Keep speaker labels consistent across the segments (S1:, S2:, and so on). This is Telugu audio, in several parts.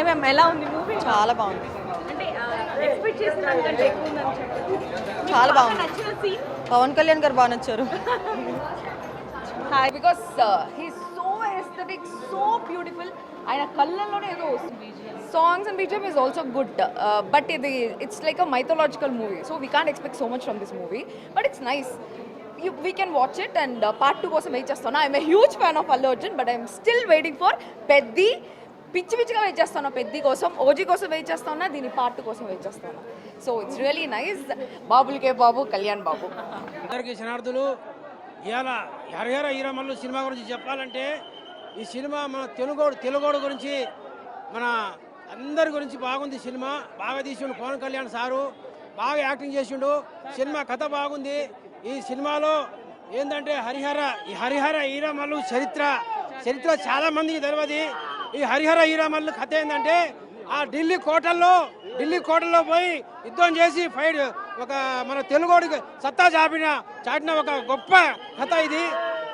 S1: హాయ్ మ్యామ్, ఎలా ఉంది మూవీ?
S2: చాలా బాగుంది.
S1: అంటే ఎక్స్పెక్ట్ చేసిన దానికంటే ఎక్కువ ఉందని చెప్పారు.
S2: చాలా బాగుంది.
S1: నచ్చిన సీన్?
S2: పవన్ కళ్యాణ్ గారు బాగా నచ్చారు.
S1: Hi, because he's so aesthetic, so beautiful. ఆయన కళ్ళల్లోనే ఏదో వస్తుంది. Songs and BGM is also good, but it's like a mythological movie, so we can't expect so much from this movie, but it's nice. We can watch it, and part 2 కోసం వెయిట్ చేస్తాను. I'm a huge fan of Allu Arjun, but I'm still waiting for Peddi. పిచ్చి పిచ్చిగా వెయిట్ చేస్తాను పెద్ది కోసం, ఓజీ కోసం వెయిట్ చేస్తాను, దీని పార్ట్ 2 కోసం వెయిట్ చేస్తాను. So it's really nice. బాబులకే బాబు, కళ్యాణ్ బాబు.
S3: అందరికీ శనార్థులు. ఇవాళ హరిహర ఈరమల్లు సినిమా గురించి చెప్పాలంటే, ఈ సినిమా మన తెలుగోడు గురించి, మన అందరి గురించి బాగుంది. సినిమా బాగా తీసిండు పవన్ కళ్యాణ్ సారు, బాగా యాక్టింగ్ చేసిండు. సినిమా కథ బాగుంది. ఈ సినిమాలో ఏంటంటే హరిహర ఈరమల్లు చరిత్ర చాలా మందికి తెలియదు. ఈ హరిహర ఈరమల్లు కథ ఏంటంటే, ఆ ఢిల్లీ కోటల్లో పోయి యుద్ధం చేసి ఫైట్ ఒక మన తెలుగోడికి సత్తా చాటిన ఒక గొప్ప కథ ఇది.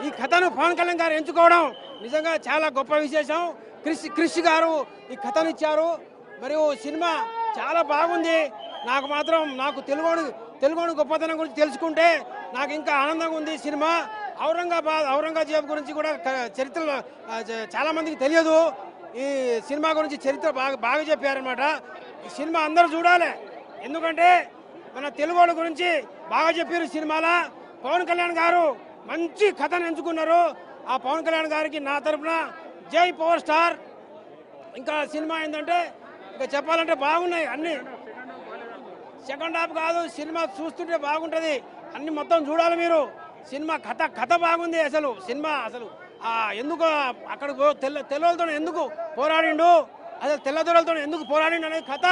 S3: ఈ కథను పవన్ కళ్యాణ్ గారు ఎంచుకోవడం నిజంగా చాలా గొప్ప విశేషం. క్రిష్ గారు ఈ కథను ఇచ్చారు. మరియు సినిమా చాలా బాగుంది. నాకు తెలుగోడు గొప్పతనం గురించి తెలుసుకుంటే నాకు ఇంకా ఆనందంగా ఉంది. సినిమా ఔరంగజేబు గురించి కూడా చరిత్రలో చాలా మందికి తెలియదు. ఈ సినిమా గురించి చరిత్ర బాగా చెప్పారనమాట. ఈ సినిమా అందరూ చూడాలి, ఎందుకంటే మన తెలుగోడు గురించి బాగా చెప్పారు సినిమాలో. పవన్ కళ్యాణ్ గారు మంచి కథను ఎంచుకున్నారు. ఆ పవన్ కళ్యాణ్ గారికి నా తరఫున జై పవర్ స్టార్. ఇంకా సినిమా ఏంటంటే, ఇంకా చెప్పాలంటే బాగున్నాయి అన్ని. సెకండ్ హాఫ్ కాదు, సినిమా చూస్తుంటే బాగుంటుంది. అన్ని మొత్తం చూడాలి మీరు. సినిమా కథ బాగుంది. సినిమా ఎందుకు అక్కడ తెల్లలతో ఎందుకు పోరాడిండు, అసలు తెల్లదొరలతో ఎందుకు పోరాడిండు అనేది కథ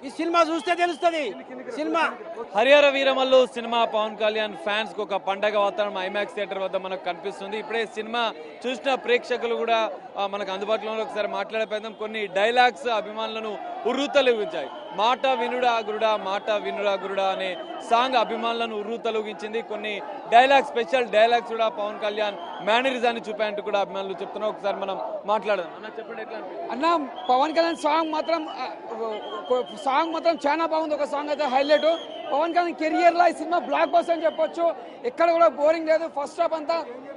S3: ఈ సినిమా చూస్తే తెలుస్తుంది. Cinema
S4: Harihara Veeramallu cinema Pawan Kalyan fans కు ఒక పండగ వాతావరణం ఐమాక్స్ థియేటర్ వద్ద మనకు కనిపిస్తుంది. ఇప్పుడే సినిమా చూసిన ప్రేక్షకులు కూడా మనకు అందుబాటులో ఒకసారి మాట్లాడే ప్రయత్నం. కొన్ని డైలాగ్స్ అభిమానులను ఉర్రూతలూగించాయి. మాట వినుడా గురుడా అనే సాంగ్ అభిమానులను ఉర్రూతలూగించింది. కొన్ని స్పెషల్ డైలాగ్స్ కూడా పవన్ కళ్యాణ్ మేనరిజాన్ని చూపాయంటూ కూడా అభిమానులు చెప్తున్నారు. ఒకసారి మనం మాట్లాడదాం. అన్న చెప్పండి, ఎట్లా
S5: అన్న పవన్ కళ్యాణ్ సాంగ్ మాత్రం చాలా బాగుంది. ఒక సాంగ్ అయితే హైలైట్. పవన్ కళ్యాణ్ కెరియర్ లో ఈ సినిమా బ్లాక్ బస్టర్ అని చెప్పొచ్చు. ఎక్కడ కూడా బోరింగ్ లేదు. ఫస్ట్ హాఫ్ అంతా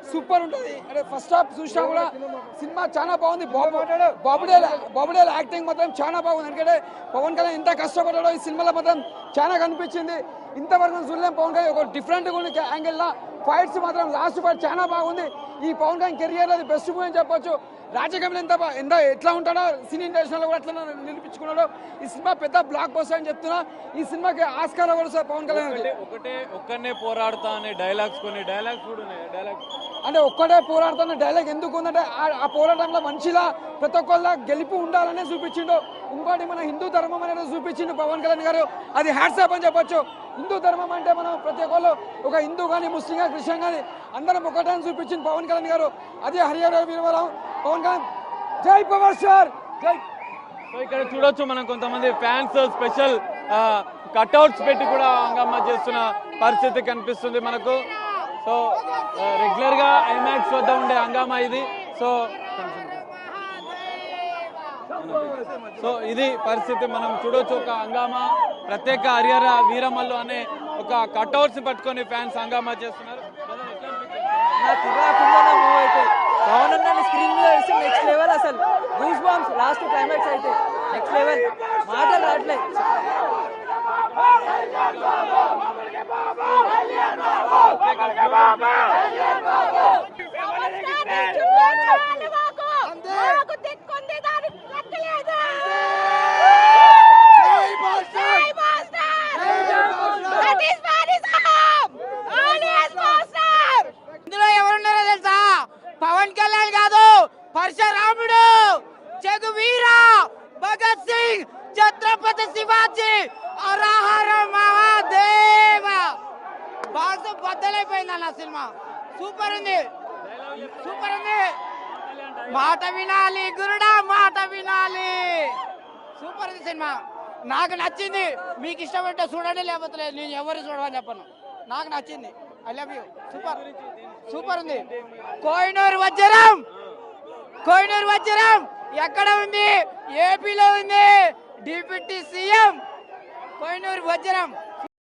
S5: సూపర్ ఉంటుంది. అంటే ఫస్ట్ హాఫ్ చూసినా కూడా సినిమా చాలా బాగుంది. బాబుడేల యాక్టింగ్ మాత్రం చాలా బాగుంది. ఎందుకంటే పవన్ కళ్యాణ్ ఎంత కష్టపడ్డాడో ఈ సినిమాలో మాత్రం చాలా కనిపించింది. ఇంతవరకు చూడలేం పవన్ కళ్యాణ్ ఒక డిఫరెంట్ యాంగిల్ లా. ఫైట్స్ మాత్రం లాస్ట్ ఫైట్ చాలా బాగుంది. ఈ పవన్ కళ్యాణ్ కెరియర్ లో అది బెస్ట్ మూవీ అని చెప్పొచ్చు. రాజకీయంలో ఎట్లా ఉంటాడో సినీ ఇండస్ట్రీలో కూడా అట్లా నిరూపించుకున్నాడో. ఈ సినిమా పెద్ద బ్లాక్ బస్టర్ అని చెప్తున్నా. ఈ సినిమాకి Oscar award sir Pawan Kalyan.
S4: ఒక్కనే పోరాడుతా అనే కొన్ని డైలాగ్స్ కూడా ఉన్నాయి.
S5: అంటే ఒక్కడే పోరాడుతున్న డైలాగ్ ఎందుకు ఉందంటే, ఆ పోరాటంలో మనిషిలా ప్రతి ఒక్కళ్ళ గెలుపు ఉండాలనే చూపించిండు. ఇంకోటి మన హిందూ ధర్మం అనేది చూపించిండు పవన్ కళ్యాణ్ గారు. అది హ్యాట్సాప్ అని చెప్పొచ్చు. హిందూ ధర్మం అంటే మనం ప్రతి ఒక్కళ్ళు ఒక హిందూ కానీ ముస్లిం కానీ క్రిస్టియన్ కానీ అందరం ఒకటని చూపించింది పవన్ కళ్యాణ్ గారు. అది హరిహర వీరమల్లు పవన్ కళ్యాణ్. జై పవర్ స్టార్ జై.
S4: సో ఇక్కడ చూడొచ్చు మనం కొంతమంది ఫ్యాన్స్ స్పెషల్ కట్అవుట్స్ పెట్టి కూడా హంగామా చేస్తున్న పరిస్థితి కనిపిస్తుంది మనకు. సో రెగ్యులర్ గా ఐమాక్స్ వద్ద ఉండే హంగామా ఇది. సో ఇది పరిస్థితి మనం చూడొచ్చు. ఒక హంగామా ప్రత్యేక హరిహర వీరమల్లు అనే ఒక కట్అవుట్స్ పట్టుకొని ఫ్యాన్స్ హంగామా చేస్తున్నారు.
S2: పవన్ అన్న స్క్రీన్ మీద వేస్తే నెక్స్ట్ లెవెల్. అసలు గూస్ బాంబ్స్ లాస్ట్ క్లైమాక్స్ అయితే నెక్స్ట్ లెవెల్. మాటలు రావట్లేదు.
S3: ఇందులో ఎవరున్నారో తెలుసా? పవన్ కళ్యాణ్ కాదు, పరశురాముడు, జగవీర, భగత్ సింగ్, ఛత్రపతి శివాజీ, అరహర మహాదేవ. బాగా బద్దలైపోయింది అన్న సినిమా. సూపర్ ఉంది. మాట వినాలి గురుడా, మాట వినాలి. సూపర్ ఉంది సినిమా. నాకు నచ్చింది. మీకు ఇష్టపడితే చూడండి, లేకపోతే లేదు. నేను ఎవరు చూడమని చెప్పను. నాకు నచ్చింది. I love you. సూపర్ ఉంది. కోహినూర్ వజ్రం
S6: ఎక్కడ ఉంది? ఏపీలో ఉంది. డిప్యూటీ సీఎం కోహినూరు వజ్రం